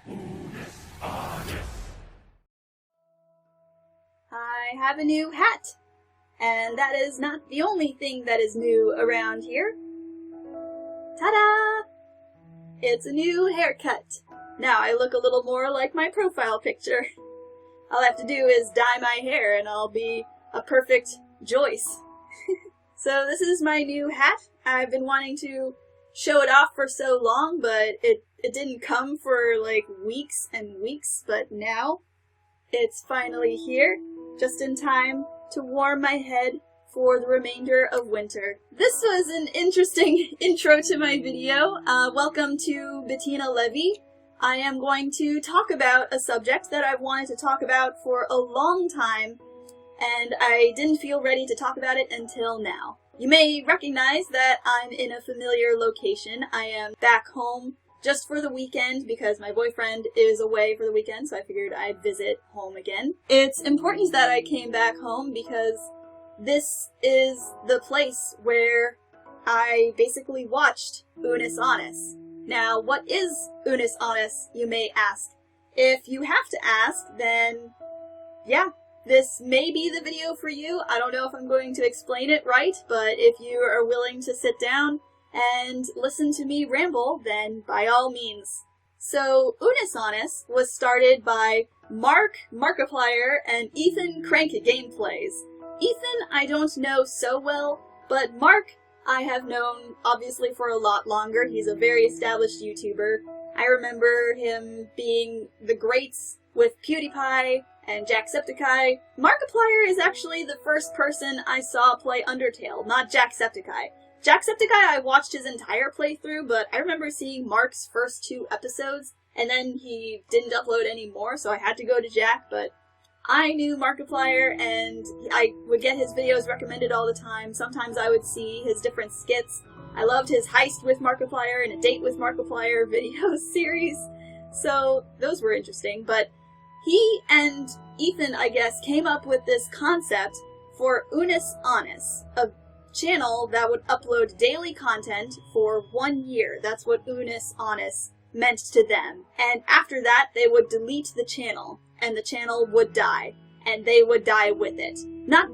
Unus Annus. I have a new hat, and that is not the only thing that is new around here. Ta-da! It's a new haircut. Now I look a little more like my profile picture. All I have to do is dye my hair and I'll be a perfect Joyce. So this is my new hat. I've been wanting to show it off for so long, but it didn't come for like weeks and weeks, but now it's finally here, just in time to warm my head for the remainder of winter. This was an interesting intro to my video. Welcome to Bettina Levy. I am going to talk about a subject that I've wanted to talk about for a long time, and I didn't feel ready to talk about it until now. You may recognize that I'm in a familiar location. I am back home just for the weekend because my boyfriend is away for the weekend, so I figured I'd visit home again. It's important that I came back home because this is the place where I basically watched Unus Annus. Now, what is Unus Annus, you may ask? If you have to ask, then yeah, this may be the video for you. I don't know if I'm going to explain it right, but if you are willing to sit down and listen to me ramble, then by all means. So, Unus Annus was started by Mark Markiplier and Ethan Crank Gameplays. Ethan I don't know so well, but Mark I have known obviously for a lot longer. He's a very established YouTuber. I remember him being the greats with PewDiePie and Jacksepticeye. Markiplier is actually the first person I saw play Undertale, not Jacksepticeye. Jacksepticeye I watched his entire playthrough, but I remember seeing Mark's first 2 episodes, and then he didn't upload any more, so I had to go to Jack, but I knew Markiplier, and I would get his videos recommended all the time. Sometimes I would see his different skits. I loved his Heist with Markiplier and a Date with Markiplier video series, so those were interesting. But he and Ethan, I guess, came up with this concept for Unus Annus, a channel that would upload daily content for 1 year. That's what Unus Annus meant to them. And after that, they would delete the channel, and the channel would die, and they would die with it. Not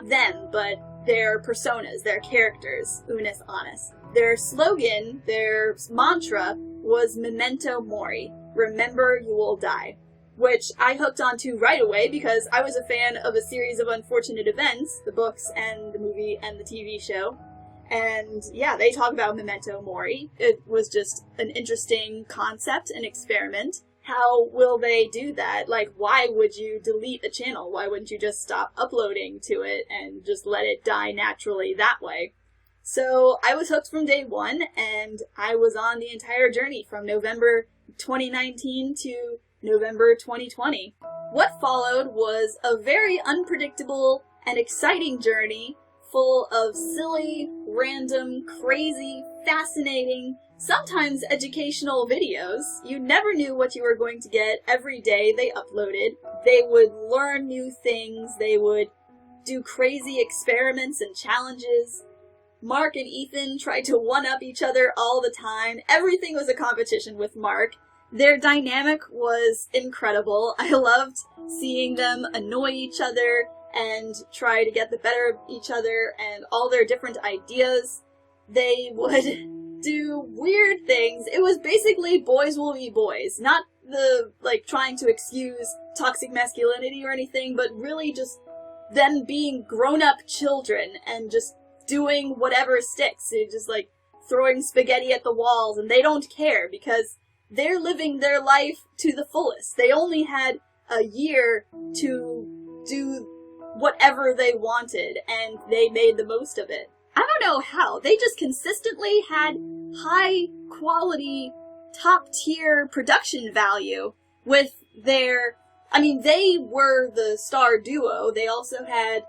them, but their personas, their characters, Unus Annus. Their slogan, their mantra, was Memento Mori, remember you will die, which I hooked onto right away because I was a fan of a series of unfortunate events, the books and the movie and the TV show. And yeah, they talk about Memento Mori. It was just an interesting concept, an experiment. How will they do that? Like, why would you delete a channel? Why wouldn't you just stop uploading to it and just let it die naturally that way? So I was hooked from day one, and I was on the entire journey from November 2019 to November 2020. What followed was a very unpredictable and exciting journey full of silly, random, crazy, fascinating, sometimes educational videos. You never knew what you were going to get every day they uploaded. They would learn new things, they would do crazy experiments and challenges. Mark and Ethan tried to one-up each other all the time. Everything was a competition with Mark. Their dynamic was incredible. I loved seeing them annoy each other and try to get the better of each other and all their different ideas. They would do weird things. It was basically boys will be boys. Not the, trying to excuse toxic masculinity or anything, but really just them being grown-up children and just doing whatever sticks. They're just, throwing spaghetti at the walls, and they don't care because they're living their life to the fullest. They only had a year to do whatever they wanted, and they made the most of it. I don't know how. They just consistently had high-quality, top-tier production value with their... they were the star duo. They also had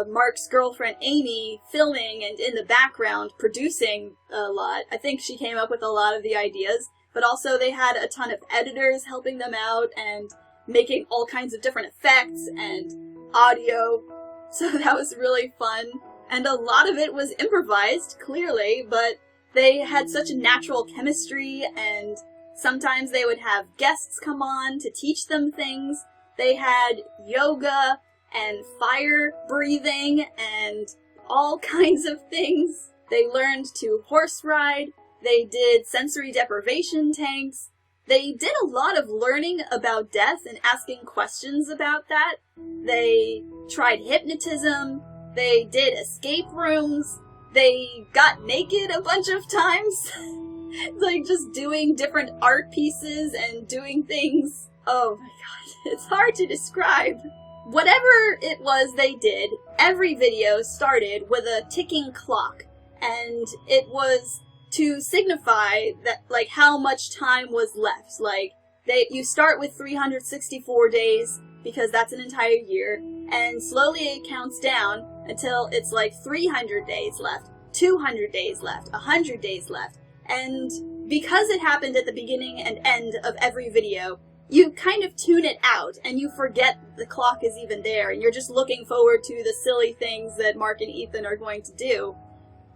Mark's girlfriend Amy filming and in the background producing a lot. I think she came up with a lot of the ideas, but also they had a ton of editors helping them out and making all kinds of different effects and audio, so that was really fun. And a lot of it was improvised, clearly, but they had such a natural chemistry and Sometimes they would have guests come on to teach them things. They had yoga and fire breathing and all kinds of things. They learned to horse ride. They did sensory deprivation tanks. They did a lot of learning about death and asking questions about that. They tried hypnotism. They did escape rooms. They got naked a bunch of times. Like, just doing different art pieces and doing things. Oh my god, it's hard to describe. Whatever it was they did, every video started with a ticking clock. And it was to signify that, like, how much time was left. Like, you start with 364 days, because that's an entire year, and slowly it counts down until it's like 300 days left, 200 days left, 100 days left. And because it happened at the beginning and end of every video, you kind of tune it out, and you forget the clock is even there, and you're just looking forward to the silly things that Mark and Ethan are going to do.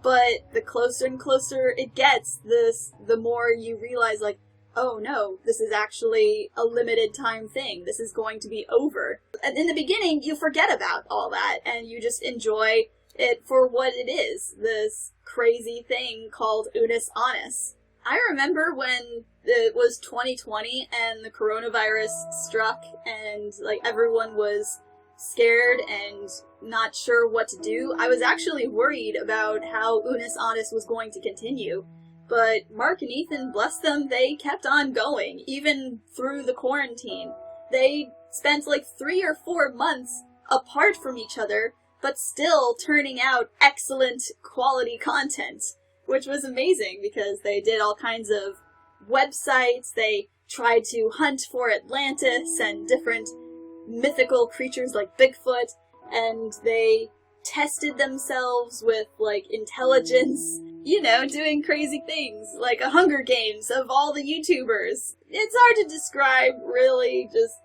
But the closer and closer it gets, the more you realize, like, oh no, this is actually a limited time thing. This is going to be over. And in the beginning, you forget about all that, and you just enjoy it for what it is, this crazy thing called Unus Annus. I remember when it was 2020 and the coronavirus struck, and like everyone was scared and not sure what to do. I was actually worried about how Unus Annus was going to continue. But Mark and Ethan, bless them, they kept on going, even through the quarantine. They spent like 3 or 4 months apart from each other, but still turning out excellent quality content, which was amazing because they did all kinds of websites. They tried to hunt for Atlantis and different mythical creatures like Bigfoot, and they tested themselves with, like, intelligence, you know, doing crazy things, like a Hunger Games of all the YouTubers. It's hard to describe, really, just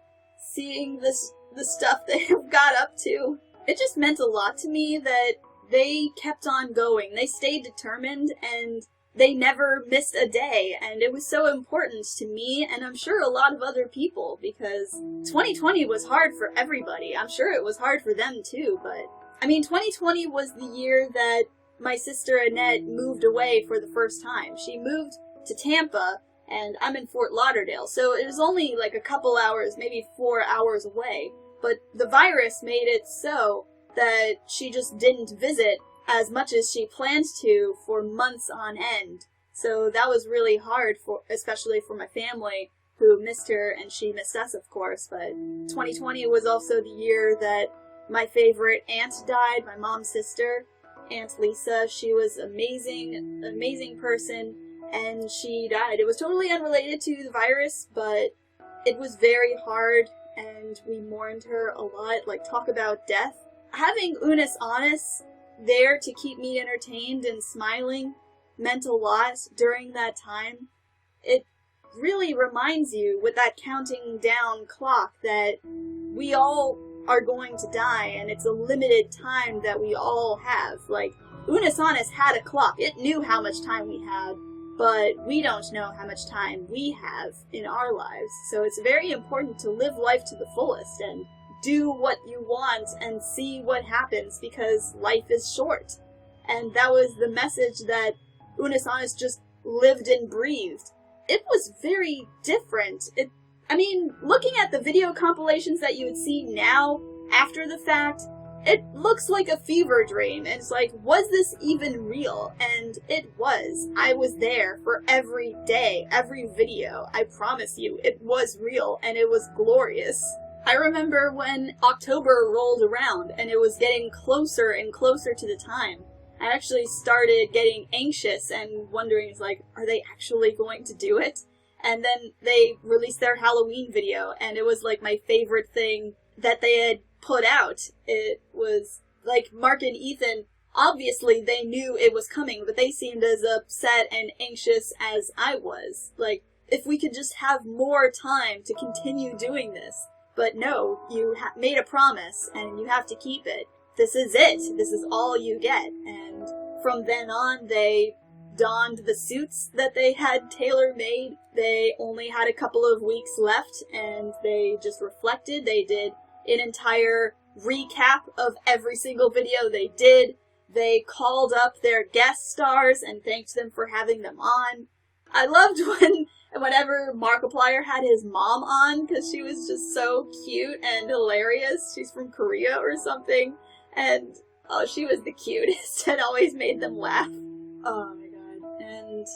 seeing the stuff they've got up to. It just meant a lot to me that they kept on going. They stayed determined, and they never missed a day, and it was so important to me, and I'm sure a lot of other people, because 2020 was hard for everybody. I'm sure it was hard for them too, but I mean, 2020 was the year that my sister Annette moved away for the first time. She moved to Tampa, and I'm in Fort Lauderdale, so it was only like a couple hours, maybe 4 hours away. But the virus made it so that she just didn't visit as much as she planned to for months on end. So that was really hard, especially for my family, who missed her, and she missed us, of course. But 2020 was also the year that my favorite aunt died, my mom's sister, Aunt Lisa. She was amazing, amazing person, and she died. It was totally unrelated to the virus, but it was very hard, and we mourned her a lot. Like, talk about death. Having Unus Annus there to keep me entertained and smiling meant a lot during that time. It really reminds you, with that counting down clock, that we all are going to die, and it's a limited time that we all have. Like, Unus Annus had a clock. It knew how much time we had, but we don't know how much time we have in our lives. So it's very important to live life to the fullest and do what you want and see what happens, because life is short. And that was the message that Unus Annus just lived and breathed. It was very different. I mean, looking at the video compilations that you would see now, after the fact, it looks like a fever dream, and it's like, was this even real? And it was. I was there for every day, every video. I promise you, it was real, and it was glorious. I remember when October rolled around, and it was getting closer and closer to the time. I actually started getting anxious and wondering, like, are they actually going to do it? And then they released their Halloween video, and it was like my favorite thing that they had put out. It was like Mark and Ethan, obviously they knew it was coming, but they seemed as upset and anxious as I was. Like, if we could just have more time to continue doing this. But no, you made a promise, and you have to keep it. This is it. This is all you get. And from then on, they donned the suits that they had tailor-made. They only had a couple of weeks left, and they just reflected. They did an entire recap of every single video they did. They called up their guest stars and thanked them for having them on. I loved whenever Markiplier had his mom on, because she was just so cute and hilarious. She's from Korea or something, and oh, she was the cutest and always made them laugh. Oh my god. And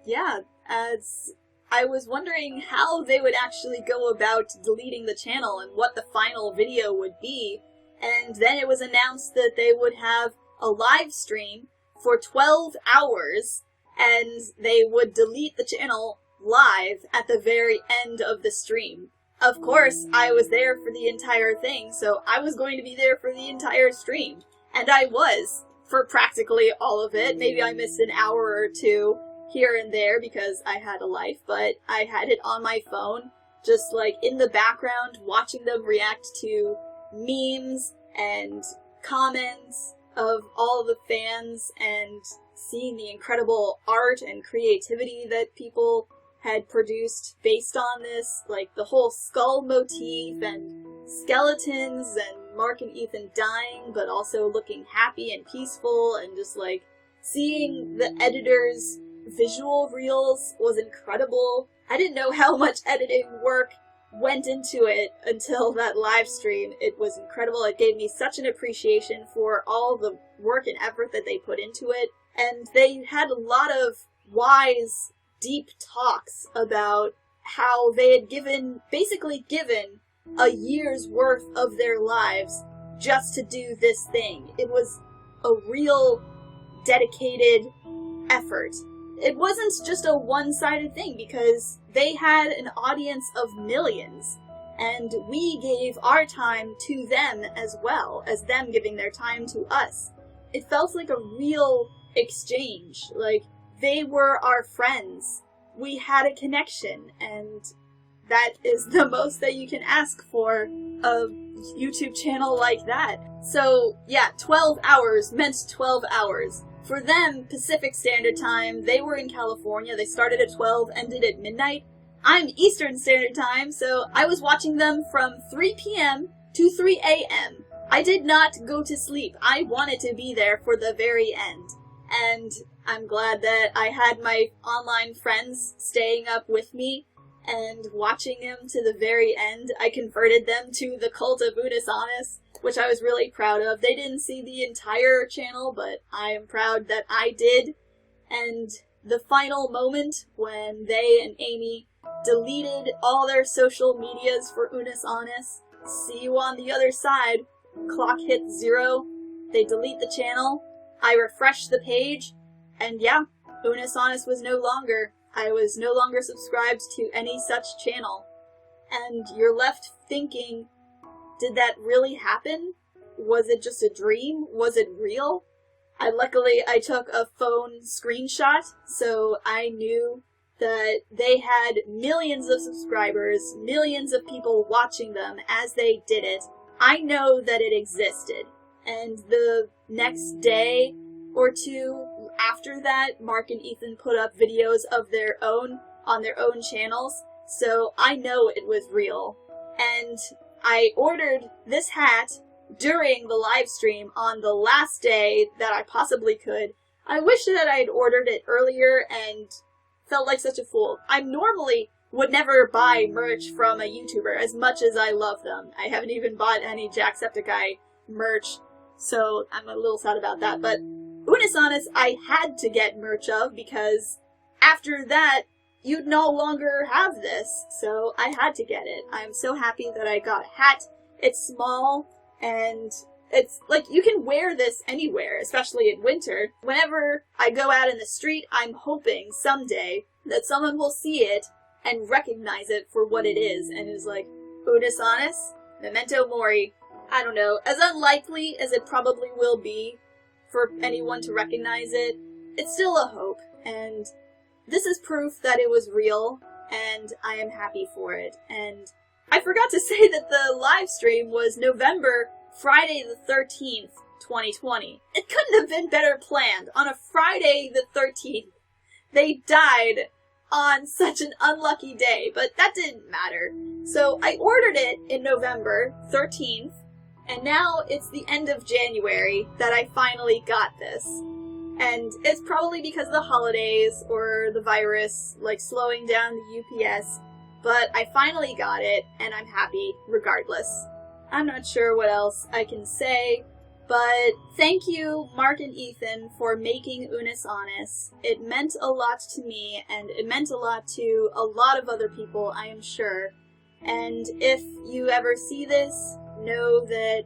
yeah, as I was wondering how they would actually go about deleting the channel and what the final video would be, and then it was announced that they would have a live stream for 12 hours, and they would delete the channel live at the very end of the stream. Of course, I was there for the entire thing, so I was going to be there for the entire stream. And I was, for practically all of it. Maybe I missed an hour or two here and there because I had a life, but I had it on my phone, just like in the background, watching them react to memes and comments of all the fans and seeing the incredible art and creativity that people had produced based on this, like the whole skull motif and skeletons and Mark and Ethan dying but also looking happy and peaceful, and just like seeing the editor's visual reels was incredible. I didn't know how much editing work went into it until that live stream. It was incredible. It gave me such an appreciation for all the work and effort that they put into it. And they had a lot of wise, deep talks about how they had basically given a year's worth of their lives just to do this thing. It was a real dedicated effort. It wasn't just a one-sided thing, because they had an audience of millions, and we gave our time to them as well as them giving their time to us. It felt like a real exchange. Like, they were our friends. We had a connection, and that is the most that you can ask for a YouTube channel like that. So, yeah, 12 hours meant 12 hours. For them, Pacific Standard Time, they were in California. They started at 12, ended at midnight. I'm Eastern Standard Time, so I was watching them from 3 p.m. to 3 a.m. I did not go to sleep. I wanted to be there for the very end. And I'm glad that I had my online friends staying up with me and watching them to the very end. I converted them to the cult of Unus Annus, which I was really proud of. They didn't see the entire channel, but I am proud that I did. And the final moment when they and Amy deleted all their social medias for Unus Annus. See you on the other side. Clock hit 0. They delete the channel. I refreshed the page, and yeah, Unus Annus was no longer. I was no longer subscribed to any such channel. And you're left thinking, did that really happen? Was it just a dream? Was it real? Luckily, I took a phone screenshot, so I knew that they had millions of subscribers, millions of people watching them as they did it. I know that it existed. And the next day or two after that, Mark and Ethan put up videos of their own on their own channels, so I know it was real. And I ordered this hat during the live stream on the last day that I possibly could. I wish that I had ordered it earlier and felt like such a fool. I normally would never buy merch from a YouTuber as much as I love them. I haven't even bought any Jacksepticeye merch, so I'm a little sad about that. But Unus Annus I had to get merch of, because after that, you'd no longer have this, so I had to get it. I'm so happy that I got a hat. It's small, and it's like, you can wear this anywhere, especially in winter. Whenever I go out in the street, I'm hoping someday that someone will see it and recognize it for what it is, and is like, Unus Annus? Memento Mori. I don't know, as unlikely as it probably will be for anyone to recognize it, it's still a hope, and this is proof that it was real, and I am happy for it. And I forgot to say that the live stream was Friday the 13th, 2020. It couldn't have been better planned. On a Friday the 13th, they died on such an unlucky day, but that didn't matter. So I ordered it in November 13th, and now it's the end of January that I finally got this. And it's probably because of the holidays or the virus, like, slowing down the UPS, but I finally got it, and I'm happy regardless. I'm not sure what else I can say, but thank you, Mark and Ethan, for making Unus Annus. It meant a lot to me, and it meant a lot to a lot of other people, I am sure. And if you ever see this, know that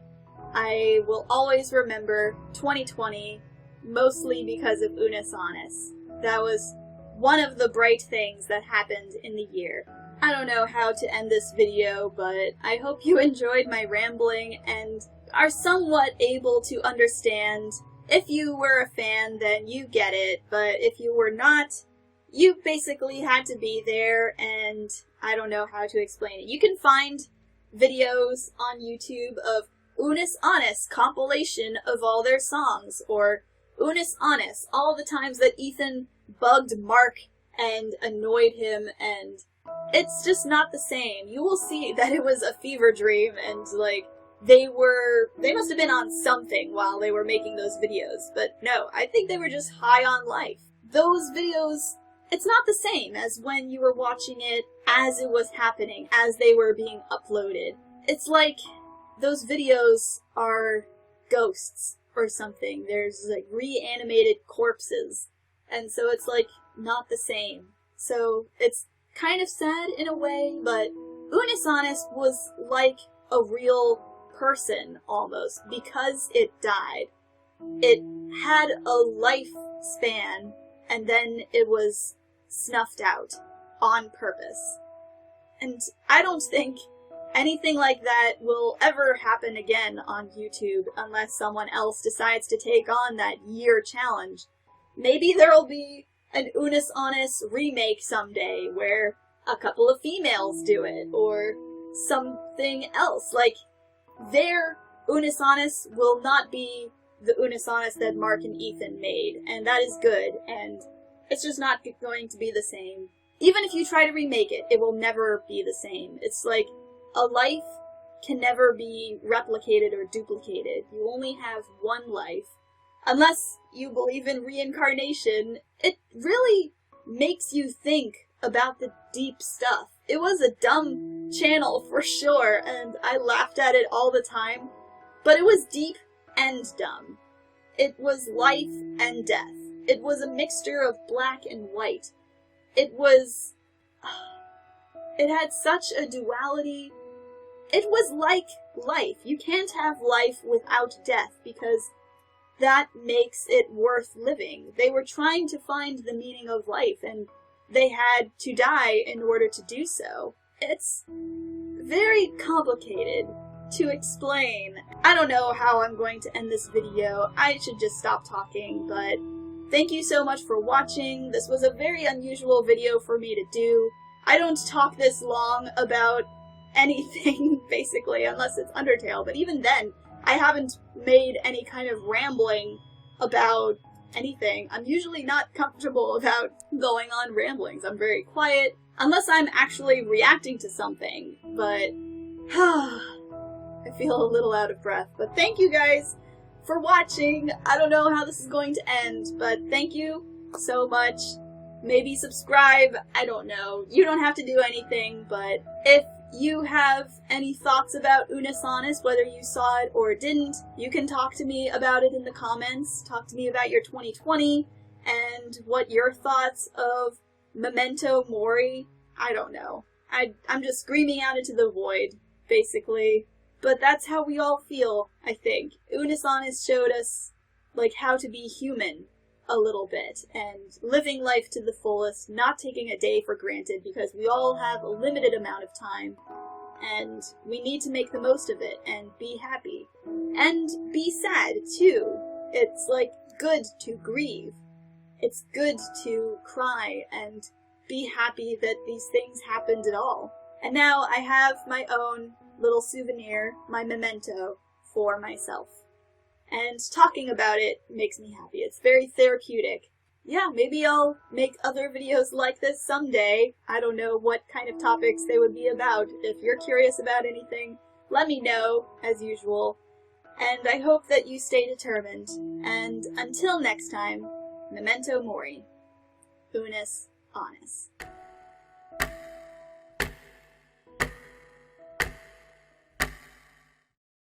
I will always remember 2020, mostly because of Unus Annus. That was one of the bright things that happened in the year. I don't know how to end this video, but I hope you enjoyed my rambling and are somewhat able to understand. If you were a fan, then you get it, but if you were not, you basically had to be there, and I don't know how to explain it. You can find videos on YouTube of Unus Annus compilation of all their songs, or Unus Annus, all the times that Ethan bugged Mark and annoyed him, and it's just not the same. You will see that it was a fever dream, and like, they must have been on something while they were making those videos, but no, I think they were just high on life. Those videos, it's not the same as when you were watching it as it was happening, as they were being uploaded. It's like those videos are ghosts or something. There's like reanimated corpses, and so it's like not the same. So it's kind of sad in a way, but Unus Annus was like a real person almost, because it died. It had a lifespan, and then it was snuffed out on purpose. And I don't think anything like that will ever happen again on YouTube unless someone else decides to take on that year challenge. Maybe there'll be an Unus Annus remake someday where a couple of females do it, or something else. Like, their Unus Annus will not be the Unus Annus that Mark and Ethan made, and that is good, and it's just not going to be the same. Even if you try to remake it, it will never be the same. It's like, a life can never be replicated or duplicated. You only have one life. Unless you believe in reincarnation, it really makes you think about the deep stuff. It was a dumb channel for sure, and I laughed at it all the time, but it was deep and dumb. It was life and death. It was a mixture of black and white. It was... It had such a duality. It was like life. You can't have life without death, because that makes it worth living. They were trying to find the meaning of life, and they had to die in order to do so. It's very complicated to explain. I don't know how I'm going to end this video. I should just stop talking, but thank you so much for watching. This was a very unusual video for me to do. I don't talk this long about anything, basically, unless it's Undertale, but even then, I haven't made any kind of rambling about anything. I'm usually not comfortable about going on ramblings. I'm very quiet, unless I'm actually reacting to something, but I feel a little out of breath. But thank you guys for watching. I don't know how this is going to end, but thank you so much. Maybe subscribe, I don't know. You don't have to do anything, but if you have any thoughts about Unus Annus, whether you saw it or didn't, you can talk to me about it in the comments. Talk to me about your 2020 and what your thoughts of Memento Mori. I don't know. I'm just screaming out into the void, basically. But that's how we all feel, I think. Unus Annus showed us, like, how to be human a little bit, and living life to the fullest, not taking a day for granted, because we all have a limited amount of time, and we need to make the most of it, and be happy. And be sad, too. It's, like, good to grieve. It's good to cry, and be happy that these things happened at all. And now I have my own little souvenir, my memento, for myself. And talking about it makes me happy. It's very therapeutic yeah, maybe I'll make other videos like this someday. I don't know what kind of topics they would be about. If you're curious about anything, let me know, as usual. And I hope that you stay determined. And until next time, memento mori. Unus Annus.